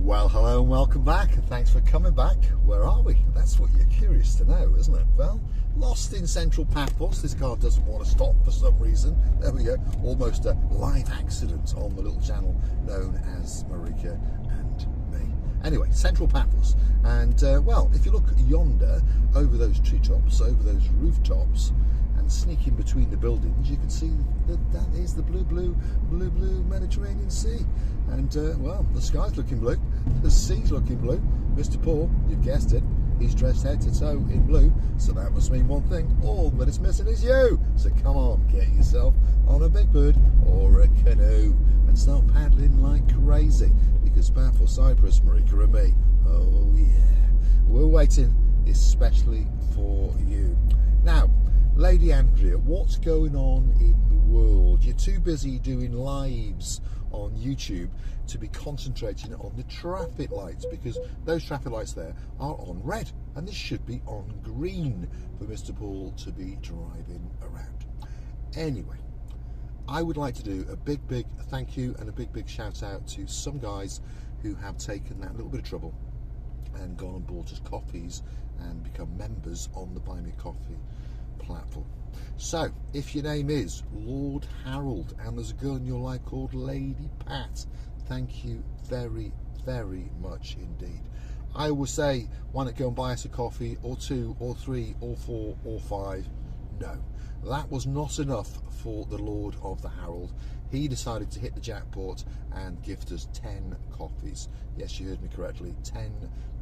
Well, hello and welcome back, and thanks for coming back. Where are we? That's what you're curious to know, isn't it? Well, lost in central Paphos. This car doesn't want to stop for some reason. There we go. Almost a live accident on the little channel known as Marika and me. Anyway, central Paphos. And, well, if you look yonder, over those treetops, over those rooftops, and sneak in between the buildings, you can see that is the blue Mediterranean Sea. And, well, the sky's looking blue, the sea's looking blue. Mr. Paul, you've guessed it, he's dressed head to toe in blue, so that must mean one thing: all that it's missing is you. So come on, get yourself on a big bird or a canoe and start paddling like crazy, because Paphos Cyprus, Marika and me, oh yeah, we're waiting especially for you. Now, Lady Andrea, what's going on in the world? You're too busy doing lives on YouTube to be concentrating on the traffic lights, because those traffic lights there are on red and this should be on green for Mr. Paul to be driving around. Anyway, I would like to do a big thank you and a big shout out to some guys who have taken that little bit of trouble and gone and bought us coffees and become members on the Buy Me a Coffee platform. So if your name is Lord Harold and there's a girl in your life called Lady Pat, thank you very much indeed. I will say, why not go and buy us a coffee or two or three or four or five? No, that was not enough for the Lord of the Harold. He decided to hit the jackpot and gift us 10 coffees. Yes, you heard me correctly, 10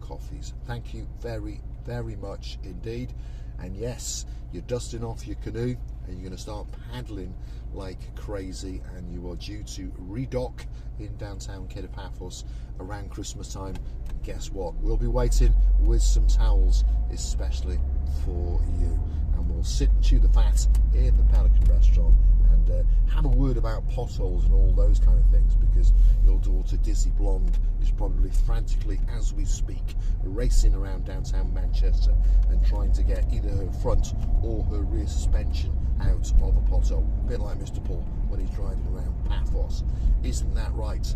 coffees. Thank you very much indeed. And yes, you're dusting off your canoe and you're going to start paddling like crazy, and you are due to redock in downtown Kato Paphos around Christmas time. And guess what? We'll be waiting with some towels especially for you, and we'll sit and chew the fat in the Pelican restaurant and have a word about potholes and all those kind of things, because your daughter Dizzy Blonde is probably frantically, as we speak, racing around downtown Manchester and trying to get either her front or her rear suspension out of a pothole, a bit like Mr. Paul when he's driving around Paphos. Isn't that right,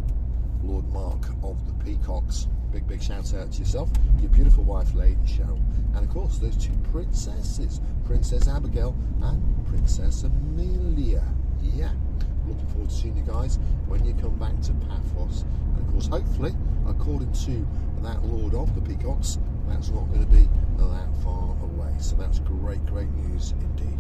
Lord Mark of the Peacocks? Big shout out to yourself, your beautiful wife Lady Cheryl, and of course those two princesses, Princess Abigail and Princess Amelia. Yeah, looking forward to seeing you guys when you come back to Paphos. And of course, hopefully, according to that Lord of the Peacocks, that's not going to be that far away. So that's great news indeed.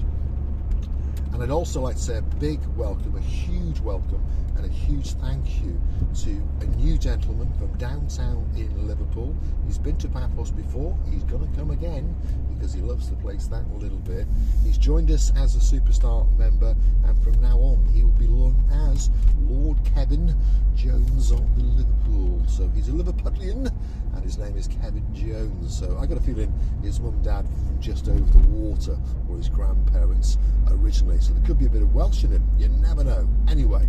And I'd also like to say a big welcome, a huge welcome, and a huge thank you to a new gentleman from downtown in Liverpool. He's been to Paphos before, he's going to come again because he loves the place that little bit. He's joined us as a superstar member, and from now on he will be known as Lord Kevin Jones of the Liverpool. So he's a Liverpudlian and his name is Kevin Jones. So I got a feeling his mum and dad from just over the water, or his grandparents originally. So there could be a bit of Welsh in him, you never know. Anyway,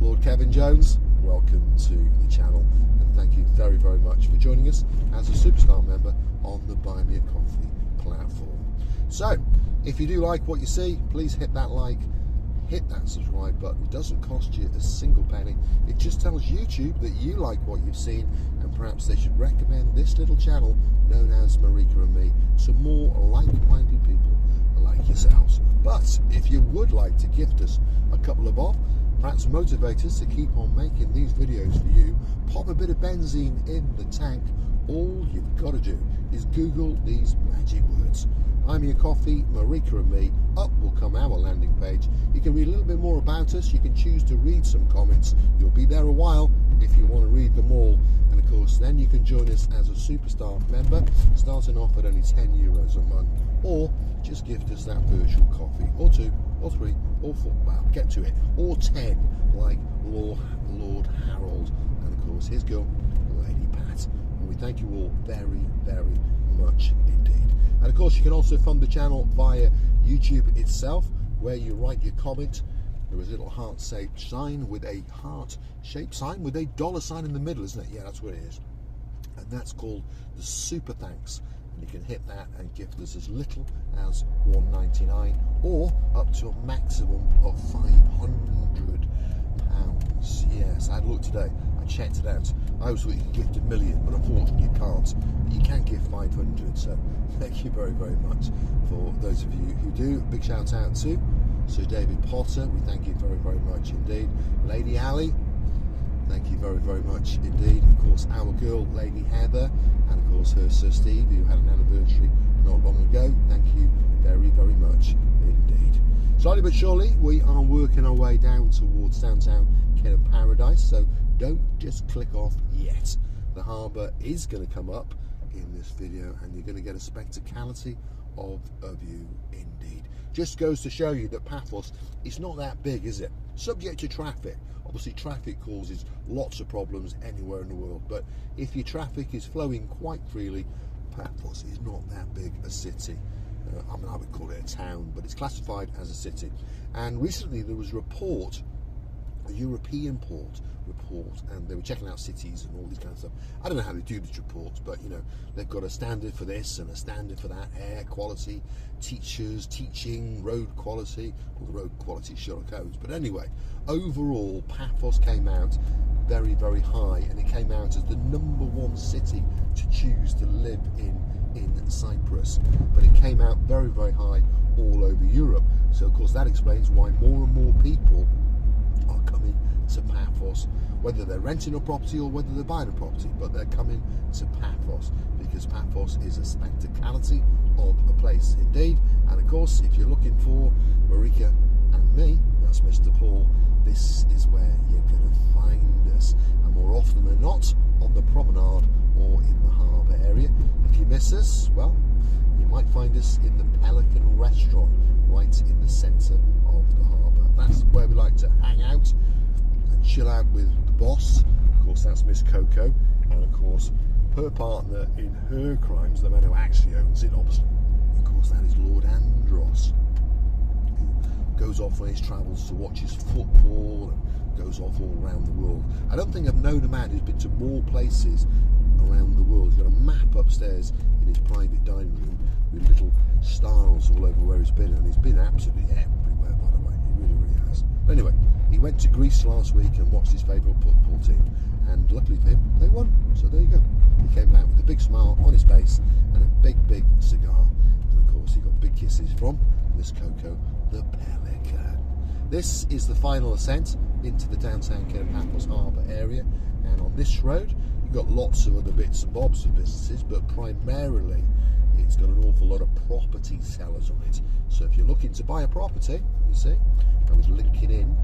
Lord Kevin Jones, welcome to the channel, and thank you very much for joining us as a superstar member on the Buy Me a Coffee platform. So if you do like what you see, please hit that like, hit that subscribe button. It doesn't cost you a single penny. It just tells YouTube that you like what you've seen, and perhaps they should recommend this little channel known as Marika and me to more like-minded people like yourselves. But if you would like to gift us a couple of bob, perhaps motivate us to keep on making these videos for you, pop a bit of benzene in the tank. All you've got to do is Google these magic words: Buy Me a Coffee, Marika and me. Up will come our landing page. You can read a little bit more about us. You can choose to read some comments. You'll be there a while if you want to read them all. And of course, then you can join us as a superstar member, starting off at only €10 a month, or just gift us that virtual coffee, or two, or three, or four, well, get to it, or 10, like Lord Harold, and of course his girl, Lady Pat. And we thank you all very much indeed. And of course, you can also fund the channel via YouTube itself, where you write your comment. There is a little heart-shaped sign with a heart-shaped sign with a $sign in the middle, isn't it? Yeah, that's what it is. And that's called the Super Thanks. And you can hit that and gift us as little as $1.99 or up to a maximum of £500. Yes, I had a look today. I checked it out. I always thought you could gift $1 million, but unfortunately you can't. But you can gift 500. So thank you very, very much for those of you who do. Big shout out to Sir David Potter. We thank you very, very much indeed. Lady Ali, thank you very, very much indeed. Of course, our girl, Lady Heather, and of course her Sir Steve, who had an anniversary not long ago. Thank you very, very much indeed. Slowly but surely, we are working our way down towards downtown Kato Paradise, so don't just click off yet. The harbour is going to come up in this video, and you're going to get a spectacality of a view indeed. Just goes to show you that Paphos is not that big, is it? Subject to traffic. Obviously traffic causes lots of problems anywhere in the world, but if your traffic is flowing quite freely, Paphos is not that big a city. I mean, I would call it a town, but it's classified as a city. And recently there was a report, a European report, and they were checking out cities and all these kinds of stuff. I don't know how they do these reports, but you know, they've got a standard for this and a standard for that: air quality, teachers, teaching, road quality. Well, the road quality is Sherlock Holmes, but anyway, overall Paphos came out very, very high, and it came out as the #1 city to choose to live in Cyprus. But it came out very, very high all over Europe. So of course that explains why more and more people are coming to Paphos, whether they're renting a property or whether they're buying a property, but they're coming to Paphos because Paphos is a spectacality of a place indeed. And of course, if you're looking for Marika and me, that's Mr. Paul, this is where you're going to find us, and more often than not on the promenade or in the harbour area. If you miss us, well, you might find us in the Pelican restaurant right in the centre of the harbour. That's where we like to hang out and chill out with the boss. Of course, that's Miss Coco, and of course her partner in her crimes, the man who actually owns it, obviously. Of course, that is Lord Andros, who goes off on his travels to watch his football and goes off all around the world. I don't think I've known a man who's been to more places around the world. He's got a map upstairs in his private dining room with little stars all over where he's been, and he's been absolutely everywhere, by the way. He really, really has. But anyway, he went to Greece last week and watched his favourite football team, and luckily for him, they won. So there you go. He came back with a big smile on his face and a big, big cigar. And of course, he got big kisses from Miss Coco, the Pelican. This is the final ascent into the downtown Paphos Harbour area, and on this road you've got lots of other bits and bobs of businesses, but primarily it's got an awful lot of property sellers on it. So if you're looking to buy a property, you see, I was linking in,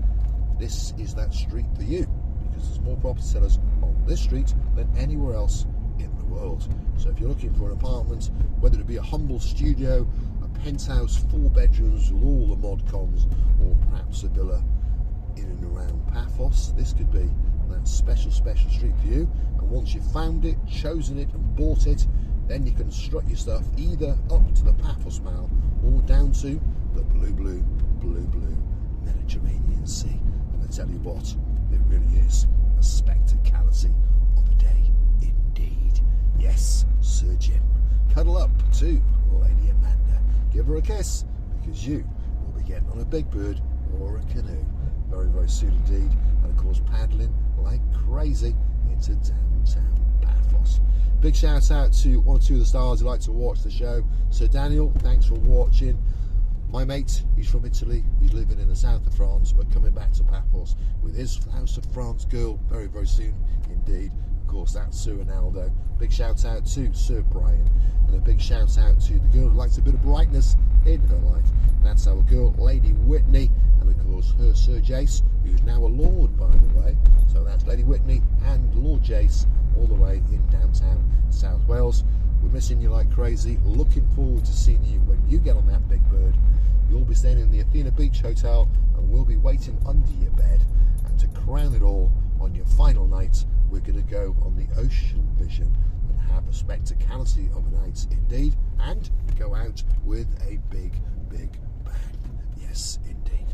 this is that street for you, because there's more property sellers on this street than anywhere else in the world. So if you're looking for an apartment, whether it be a humble studio, a penthouse, 4 bedrooms with all the mod cons, or perhaps a villa in and around Paphos, this could be that special street for you. And once you've found it, chosen it and bought it, then you can strut your stuff either up to the Paphos Mall or down to the blue Mediterranean Sea. And I tell you what, it really is a spectacality of a day indeed. Yes, Sir Jim, cuddle up to Lady Amanda, give her a kiss, because you will be getting on a big bird or a canoe very, very soon indeed, and of course paddling like crazy into downtown Paphos. Big shout out to 1 or 2 of the stars who like to watch the show. Sir Daniel, thanks for watching. My mate, he's from Italy, he's living in the south of France, but coming back to Paphos with his House of France girl very, very soon indeed. Of course, that's Sir Ronaldo. Big shout out to Sir Brian, and a big shout out to the girl who likes a bit of brightness in her life. That's our girl, Lady Whitney, and of course her Sir Jace, who's now a Lord, by the way. So that's Lady Whitney and Lord Jace, all the way in downtown South Wales. We're missing you like crazy. Looking forward to seeing you when you get on that big bird. You'll be staying in the Athena Beach Hotel, and we'll be waiting under your bed. And to crown it all, on your final night, we're going to go on the Ocean Vision and have a spectacality of a night indeed, and go out with a big bang. Yes, indeed.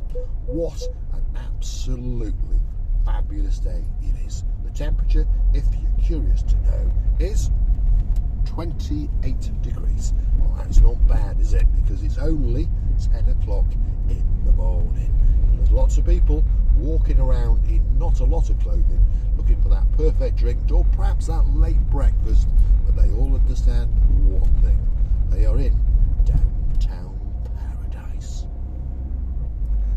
What an absolutely fabulous day it is. The temperature, if you're curious to know, is 28 degrees. Well, that's not bad, is it? Because it's only 10 o'clock in the morning. And there's lots of people walking around in not a lot of clothing, looking for that perfect drink, or perhaps that late breakfast, but they all understand one thing: they are in downtown paradise.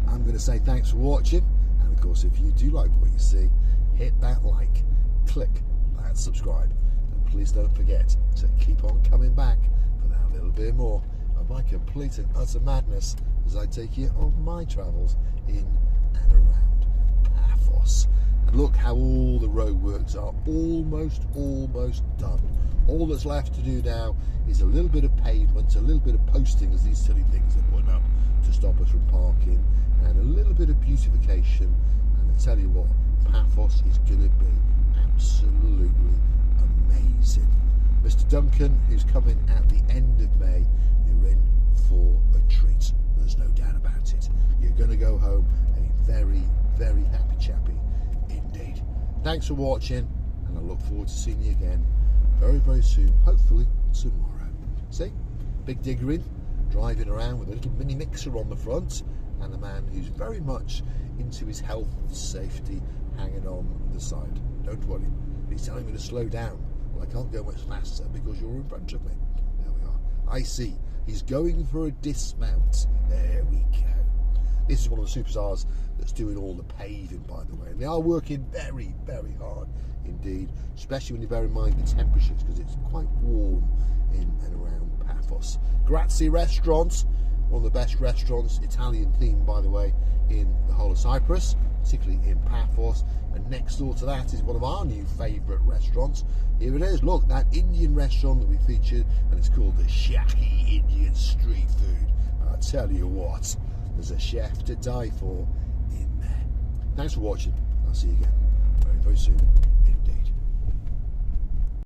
I'm going to say thanks for watching, and of course if you do like what you see, hit that like, click that subscribe, and please don't forget to keep on coming back for that little bit more of my complete and utter madness as I take you on my travels in and around Paphos. And look how all the roadworks are almost done. All that's left to do now is a little bit of pavement, a little bit of posting as these silly things they're putting up to stop us from parking, and a little bit of beautification. And I tell you what, Paphos is going to be absolutely amazing. Mr. Duncan, who's coming at the end of May, you're in for a treat. There's no doubt about it. You're going to go home a very, very happy chappy indeed. Thanks for watching, and I look forward to seeing you again very, very soon, hopefully tomorrow. See, big digger in, driving around with a little mini mixer on the front, and a man who's very much into his health and safety hanging on the side. Don't worry, he's telling me to slow down. Well, I can't go much faster because you're in front of me. There we are. I see. He's going for a dismount. There we go. This is one of the superstars that's doing all the paving, by the way. And they are working very, very hard indeed, especially when you bear in mind the temperatures, because it's quite warm in and around Paphos. Grazie Restaurant, one of the best restaurants, Italian themed, by the way, in the whole of Cyprus, particularly in Paphos. And next door to that is one of our new favourite restaurants. Here it is, look, that Indian restaurant that we featured, and it's called the Shaki Indian Street Food. I'll tell you what, there's a chef to die for in there. Thanks for watching. I'll see you again very, very soon.